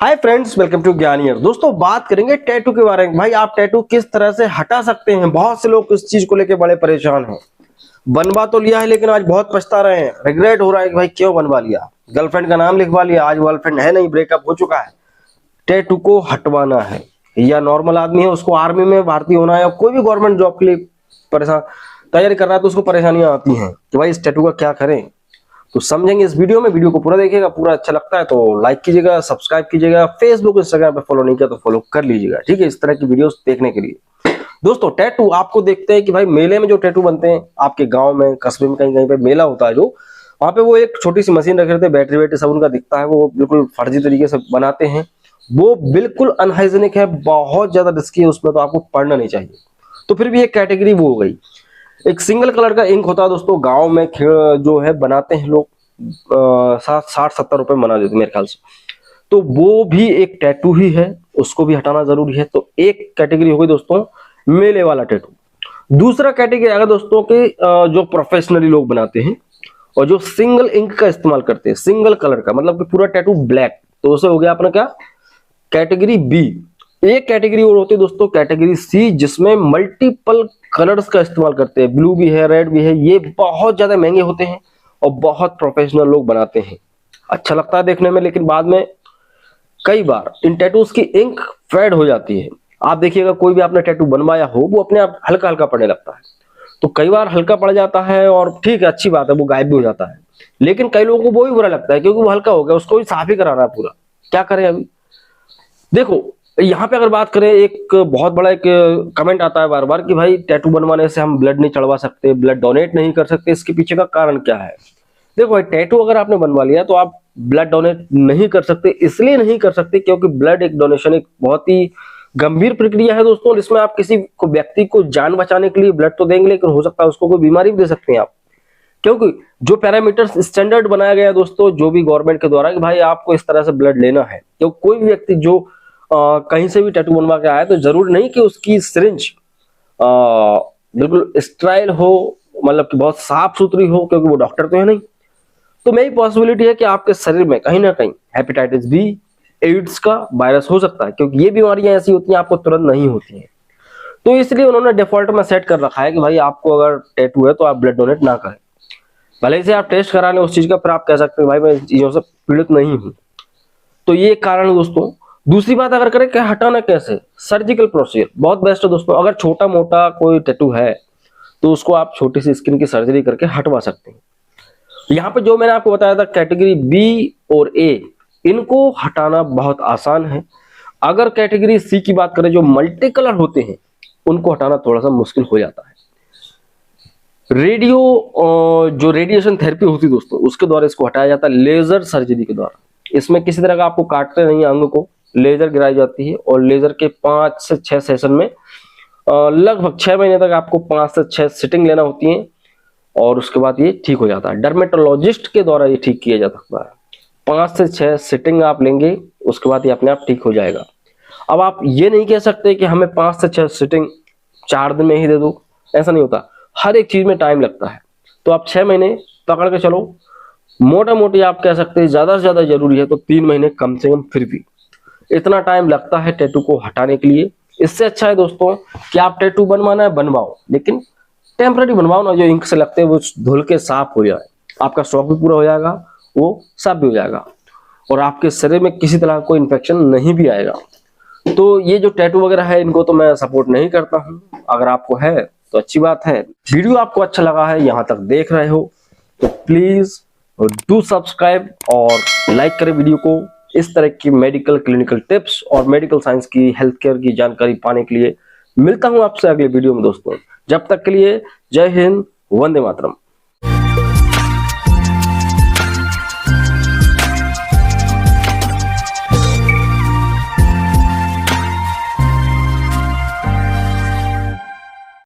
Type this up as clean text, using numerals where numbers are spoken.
Hi friends, welcome to Gyaniyar. दोस्तों बात करेंगे टैटू के बारे में। भाई आप टैटू किस तरह से हटा सकते हैं। बहुत से लोग इस चीज को लेकर बड़े परेशान हैं। बनवा तो लिया है लेकिन आज बहुत पछता रहे हैं। रिग्रेट हो रहा है कि भाई क्यों बनवा लिया। गर्लफ्रेंड का नाम लिखवा लिया, आज गर्लफ्रेंड है नहीं, ब्रेकअप हो चुका है। टैटू को हटवाना है, या नॉर्मल आदमी है उसको आर्मी में भर्ती होना है, या कोई भी गवर्नमेंट जॉब के लिए परेशान तैयारी कर रहा है तो उसको परेशानियां आती हैं कि भाई इस टैटू का क्या करें। तो समझेंगे इस वीडियो में। वीडियो को पूरा देखिएगा, पूरा अच्छा लगता है तो लाइक कीजिएगा, सब्सक्राइब कीजिएगा। फेसबुक इंस्टाग्राम पे फॉलो नहीं किया तो फॉलो कर लीजिएगा, ठीक है, इस तरह की वीडियोस देखने के लिए। दोस्तों टैटू आपको देखते हैं कि भाई मेले में जो टैटू बनते हैं, आपके गांव में कस्बे में कहीं कहीं पे मेला होता है, जो वहां पे वो एक छोटी सी मशीन रखे रहते हैं, बैटरी वैटरी सब उनका दिखता है, वो बिल्कुल फर्जी तरीके से बनाते हैं। वो बिल्कुल अनहाइजेनिक है, बहुत ज्यादा रिस्की है, उसमें तो आपको पढ़ना नहीं चाहिए। तो फिर भी एक कैटेगरी वो हो गई। एक सिंगल कलर का इंक होता है दोस्तों, गांव में जो है बनाते हैं लोग, 60-70 रुपए बना देते मेरे ख्याल से। तो वो भी एक टैटू ही है, उसको भी हटाना जरूरी है। तो एक कैटेगरी हो गई दोस्तों मेले वाला टैटू। दूसरा कैटेगरी आएगा दोस्तों के जो प्रोफेशनली लोग बनाते हैं और जो सिंगल इंक का इस्तेमाल करते हैं, सिंगल कलर का, मतलब कि पूरा टैटू ब्लैक। तो उसे हो गया अपना क्या, कैटेगरी बी। एक कैटेगरी और होती है दोस्तों कैटेगरी सी, जिसमें मल्टीपल कलर्स का इस्तेमाल करते हैं, ब्लू भी है, रेड भी है। ये बहुत ज्यादा महंगे होते हैं और बहुत प्रोफेशनल लोग बनाते हैं। अच्छा लगता है देखने में, लेकिन बाद में कई बार इन टैटूज की इंक फेड हो जाती है। आप देखिएगा कोई भी आपने टैटू बनवाया हो, वो अपने आप हल्का हल्का पड़ने लगता है। तो कई बार हल्का पड़ जाता है और ठीक है, अच्छी बात है, वो गायब भी हो जाता है। लेकिन कई लोगों को वो भी बुरा लगता है क्योंकि वो हल्का हो गया, उसको भी साफ ही कराना है पूरा। क्या करें अभी। देखो यहाँ पे अगर बात करें, एक बहुत बड़ा एक कमेंट आता है बार बार कि भाई टैटू बनवाने से हम ब्लड नहीं चढ़वा सकते, ब्लड डोनेट नहीं कर सकते। इसके पीछे का कारण क्या है। देखो भाई, टैटू अगर आपने बनवा लिया तो आप ब्लड डोनेट नहीं कर सकते। इसलिए नहीं कर सकते क्योंकि ब्लड एक डोनेशन एक बहुत ही गंभीर प्रक्रिया है दोस्तों, जिसमें आप किसी को व्यक्ति को जान बचाने के लिए ब्लड तो देंगे, लेकिन हो सकता है उसको कोई बीमारी भी दे सकते हैं आप। क्योंकि जो पैरामीटर्स स्टैंडर्ड बनाया गया है दोस्तों, जो भी गवर्नमेंट के द्वारा, कि भाई आपको इस तरह से ब्लड लेना है। क्योंकि कोई भी व्यक्ति जो कहीं से भी टैटू बनवा के आया तो जरूर नहीं कि उसकी सिरिंज बिल्कुल स्टराइल हो, मतलब कि बहुत साफ सुथरी हो, क्योंकि वो डॉक्टर तो है नहीं। तो मेरी पॉसिबिलिटी है कि आपके शरीर में कहीं ना कहीं हेपेटाइटिस बी, एड्स का वायरस हो सकता है, क्योंकि ये बीमारियां ऐसी होती हैं आपको तुरंत नहीं होती हैं। तो इसलिए उन्होंने डिफॉल्ट में सेट कर रखा है कि भाई आपको अगर टैटू है तो आप ब्लड डोनेट ना करें। भले से आप टेस्ट करा लें उस चीज का, फिर आप कह सकते हैं भाई मैं इन चीजों से पीड़ित नहीं हूं। तो ये कारण है दोस्तों। दूसरी बात अगर करें कि हटाना कैसे, सर्जिकल प्रोसीजर बहुत बेस्ट है दोस्तों। अगर छोटा मोटा कोई टैटू है तो उसको आप छोटी सी स्किन की सर्जरी करके हटवा सकते हैं। यहाँ पे जो मैंने आपको बताया था कैटेगरी बी और ए, इनको हटाना बहुत आसान है। अगर कैटेगरी सी की बात करें, जो मल्टी कलर होते हैं, उनको हटाना थोड़ा सा मुश्किल हो जाता है। जो रेडिएशन थेरेपी होती है दोस्तों, उसके द्वारा इसको हटाया जाता है, लेजर सर्जरी के द्वारा। इसमें किसी तरह का आपको काटते नहीं अंग को, लेजर गिराई जाती है और लेजर के 5 से 6 सेशन में लगभग 6 महीने तक आपको 5 से 6 सिटिंग लेना होती है और उसके बाद ये ठीक हो जाता है। डर्मेटोलॉजिस्ट के द्वारा ये ठीक किया जा सकता है। 5 से 6 सिटिंग आप लेंगे, उसके बाद ये अपने आप ठीक हो जाएगा। अब आप ये नहीं कह सकते कि हमें 5 से 6 सिटिंग 4 दिन में ही दे दो, ऐसा नहीं होता। हर एक चीज में टाइम लगता है। तो आप 6 महीने पकड़ के चलो, मोटा मोटी आप कह सकते हैं। ज्यादा से ज्यादा जरूरी है तो 3 महीने कम से कम, फिर भी इतना टाइम लगता है टैटू को हटाने के लिए। इससे अच्छा है दोस्तों कि आप टैटू बनवाना है बनवाओ, लेकिन टेम्पररी बनवाओ ना, जो इंक से लगते हैं वो धुल के साफ हो जाए। आपका शौक भी पूरा हो जाएगा, वो साफ भी हो जाएगा और आपके शरीर में किसी तरह का कोई इन्फेक्शन नहीं भी आएगा। तो ये जो टैटू वगैरह है, इनको तो मैं सपोर्ट नहीं करता हूँ। अगर आपको है तो अच्छी बात है। वीडियो आपको अच्छा लगा है, यहाँ तक देख रहे हो, तो प्लीज डू सब्सक्राइब और लाइक करें वीडियो को। इस तरह की मेडिकल क्लिनिकल टिप्स और मेडिकल साइंस की, हेल्थ केयर की जानकारी पाने के लिए मिलता हूं आपसे अगले वीडियो में दोस्तों। जब तक के लिए जय हिंद, वंदे मातरम।